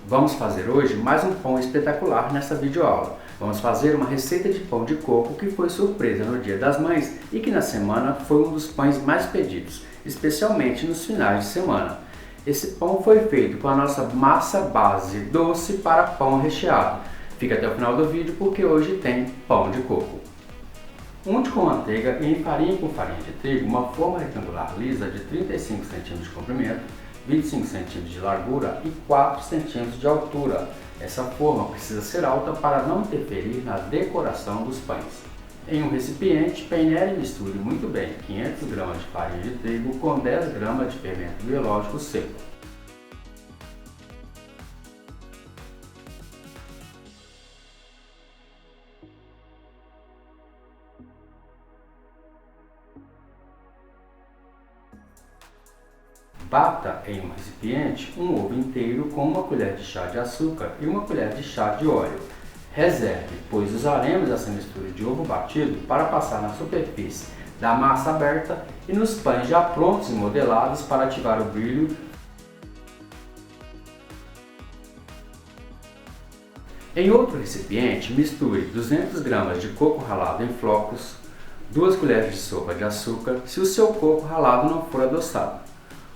Vamos fazer hoje mais um pão espetacular nessa videoaula. Vamos fazer uma receita de pão de coco que foi surpresa no Dia das Mães e que na semana foi um dos pães mais pedidos, especialmente nos finais de semana. Esse pão foi feito com a nossa massa base doce para pão recheado. Fica até o final do vídeo porque hoje tem pão de coco. Unte com manteiga e enfarinhe com farinha de trigo uma forma retangular lisa de 35 cm de comprimento, 25 cm de largura e 4 cm de altura. Essa forma precisa ser alta para não interferir na decoração dos pães. Em um recipiente, peneire e misture muito bem 500 g de farinha de trigo com 10 g de fermento biológico seco. Bata em um recipiente um ovo inteiro com uma colher de chá de açúcar e uma colher de chá de óleo. Reserve, pois usaremos essa mistura de ovo batido para passar na superfície da massa aberta e nos pães já prontos e modelados para ativar o brilho. Em outro recipiente, misture 200 g de coco ralado em flocos, 2 colheres de sopa de açúcar se o seu coco ralado não for adoçado,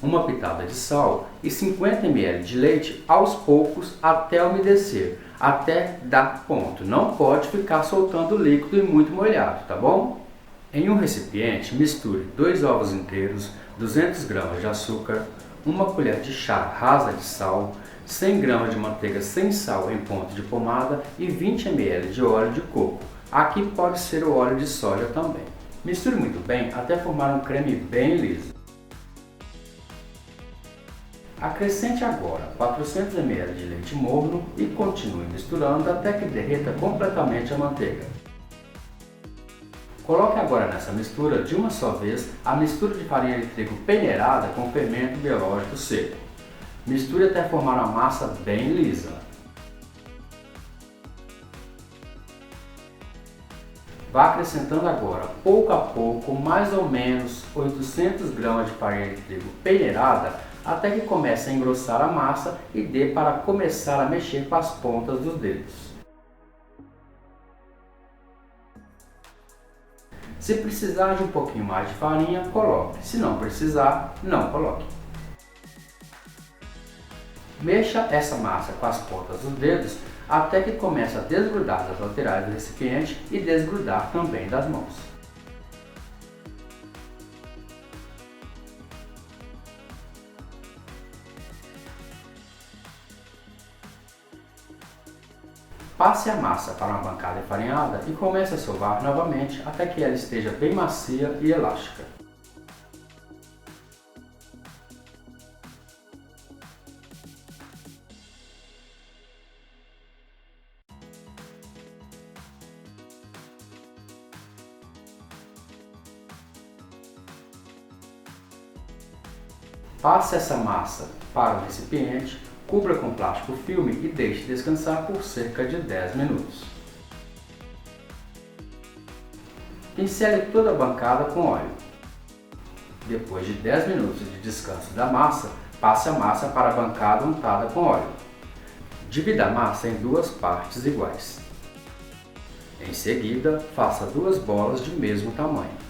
uma pitada de sal e 50 ml de leite aos poucos até umedecer, até dar ponto. Não pode ficar soltando líquido e muito molhado, tá bom? Em um recipiente, misture 2 ovos inteiros, 200 g de açúcar, uma colher de chá rasa de sal, 100 g de manteiga sem sal em ponto de pomada e 20 ml de óleo de coco. Aqui pode ser o óleo de soja também. Misture muito bem até formar um creme bem liso. Acrescente agora 400 ml de leite morno e continue misturando até que derreta completamente a manteiga. Coloque agora nessa mistura de uma só vez a mistura de farinha de trigo peneirada com fermento biológico seco. Misture até formar uma massa bem lisa. Vá acrescentando agora, pouco a pouco, mais ou menos 800 g de farinha de trigo peneirada até que comece a engrossar a massa e dê para começar a mexer com as pontas dos dedos. Se precisar de um pouquinho mais de farinha, coloque. Se não precisar, não coloque. Mexa essa massa com as pontas dos dedos até que comece a desgrudar das laterais do recipiente e desgrudar também das mãos. Passe a massa para uma bancada enfarinhada e comece a sovar novamente até que ela esteja bem macia e elástica. Passe essa massa para o recipiente, cubra com plástico filme e deixe descansar por cerca de 10 minutos. Pincele toda a bancada com óleo. Depois de 10 minutos de descanso da massa, passe a massa para a bancada untada com óleo. Divida a massa em duas partes iguais. Em seguida, faça 2 bolas de mesmo tamanho.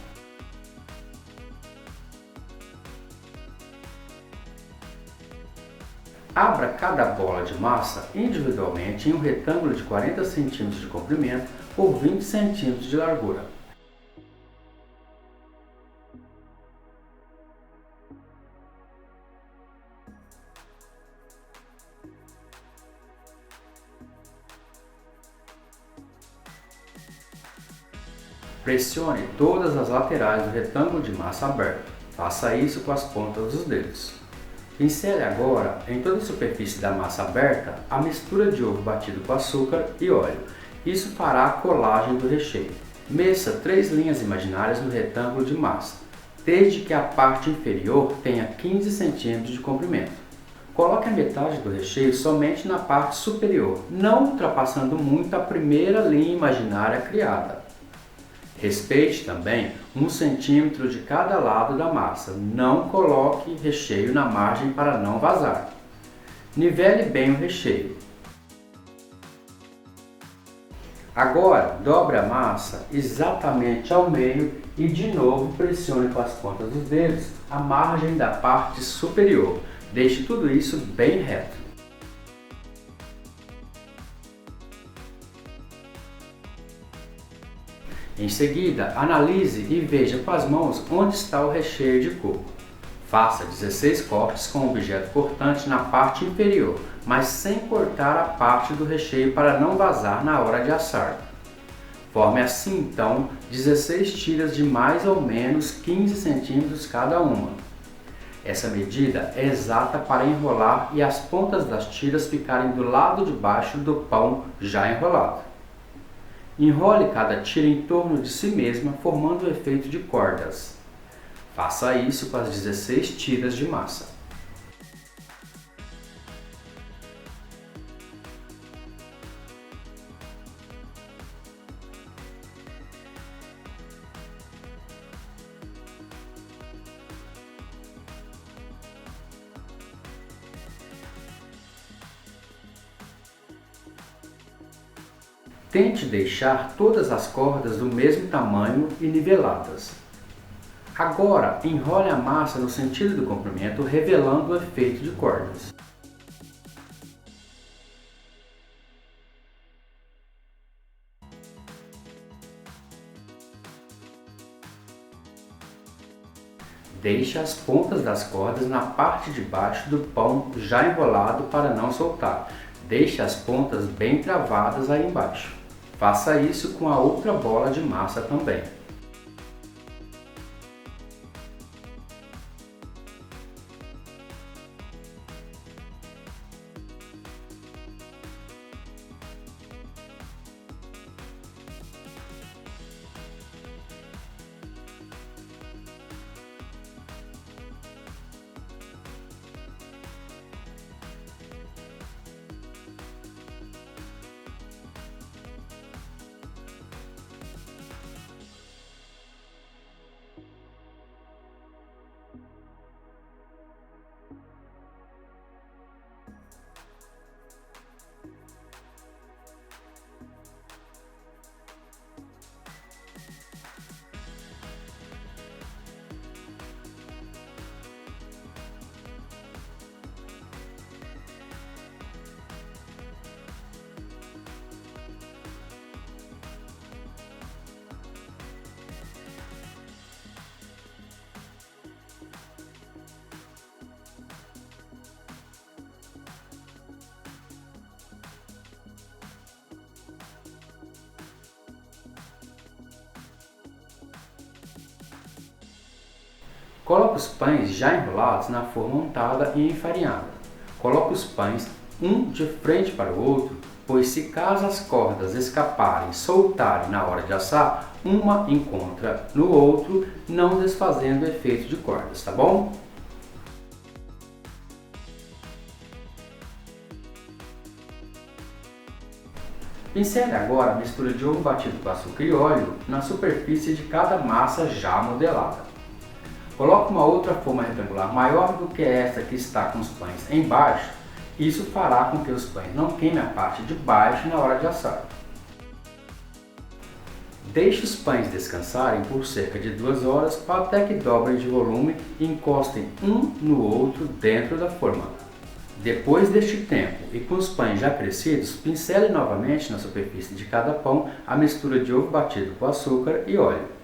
Abra cada bola de massa individualmente em um retângulo de 40 cm de comprimento por 20 cm de largura. Pressione todas as laterais do retângulo de massa aberto. Faça isso com as pontas dos dedos. Pincele agora, em toda a superfície da massa aberta, a mistura de ovo batido com açúcar e óleo. Isso fará a colagem do recheio. Meça 3 linhas imaginárias no retângulo de massa, desde que a parte inferior tenha 15 cm de comprimento. Coloque a metade do recheio somente na parte superior, não ultrapassando muito a primeira linha imaginária criada. Respeite também 1 centímetro de cada lado da massa. Não coloque recheio na margem para não vazar. Nivele bem o recheio. Agora, dobre a massa exatamente ao meio e de novo pressione com as pontas dos dedos a margem da parte superior. Deixe tudo isso bem reto. Em seguida, analise e veja com as mãos onde está o recheio de coco. Faça 16 cortes com o objeto cortante na parte inferior, mas sem cortar a parte do recheio para não vazar na hora de assar. Forme assim então 16 tiras de mais ou menos 15 centímetros cada uma. Essa medida é exata para enrolar e as pontas das tiras ficarem do lado de baixo do pão já enrolado. Enrole cada tira em torno de si mesma, formando o efeito de cordas. Faça isso com as 16 tiras de massa. Tente deixar todas as cordas do mesmo tamanho e niveladas. Agora, enrole a massa no sentido do comprimento, revelando o efeito de cordas. Deixe as pontas das cordas na parte de baixo do pão já enrolado para não soltar. Deixe as pontas bem travadas aí embaixo. Faça isso com a outra bola de massa também. Coloque os pães já enrolados na forma untada e enfarinhada. Coloque os pães um de frente para o outro, pois se caso as cordas escaparem e soltarem na hora de assar, uma encontra no outro, não desfazendo o efeito de cordas, tá bom? Pincele agora a mistura de ovo batido com açúcar e óleo na superfície de cada massa já modelada. Coloque uma outra forma retangular maior do que essa que está com os pães embaixo. Isso fará com que os pães não queimem a parte de baixo na hora de assar. Deixe os pães descansarem por cerca de 2 horas até que dobrem de volume e encostem um no outro dentro da forma. Depois deste tempo e com os pães já crescidos, pincele novamente na superfície de cada pão a mistura de ovo batido com açúcar e óleo.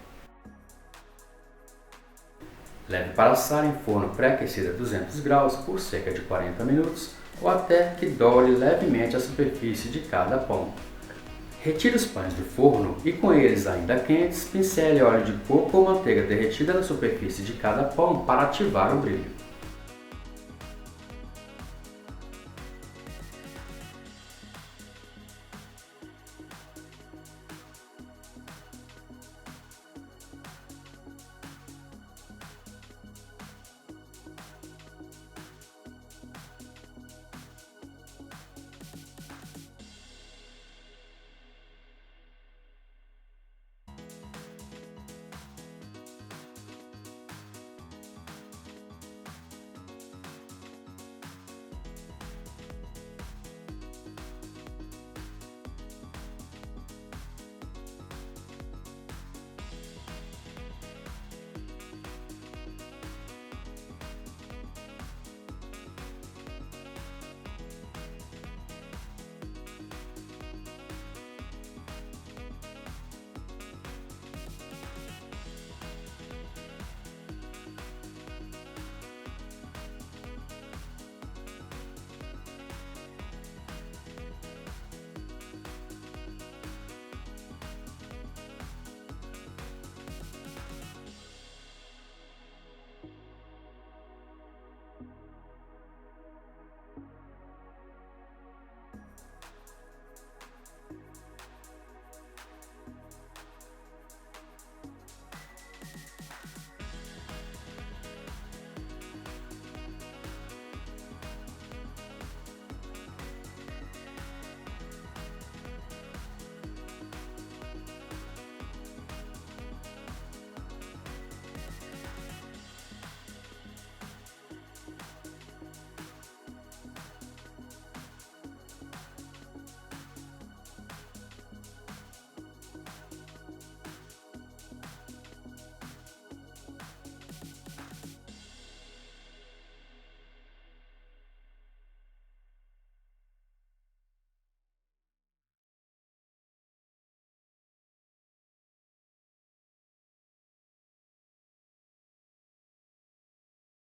Leve para assar em forno pré-aquecido a 200 graus por cerca de 40 minutos ou até que doure levemente a superfície de cada pão. Retire os pães do forno e com eles ainda quentes, pincele óleo de coco ou manteiga derretida na superfície de cada pão para ativar o brilho.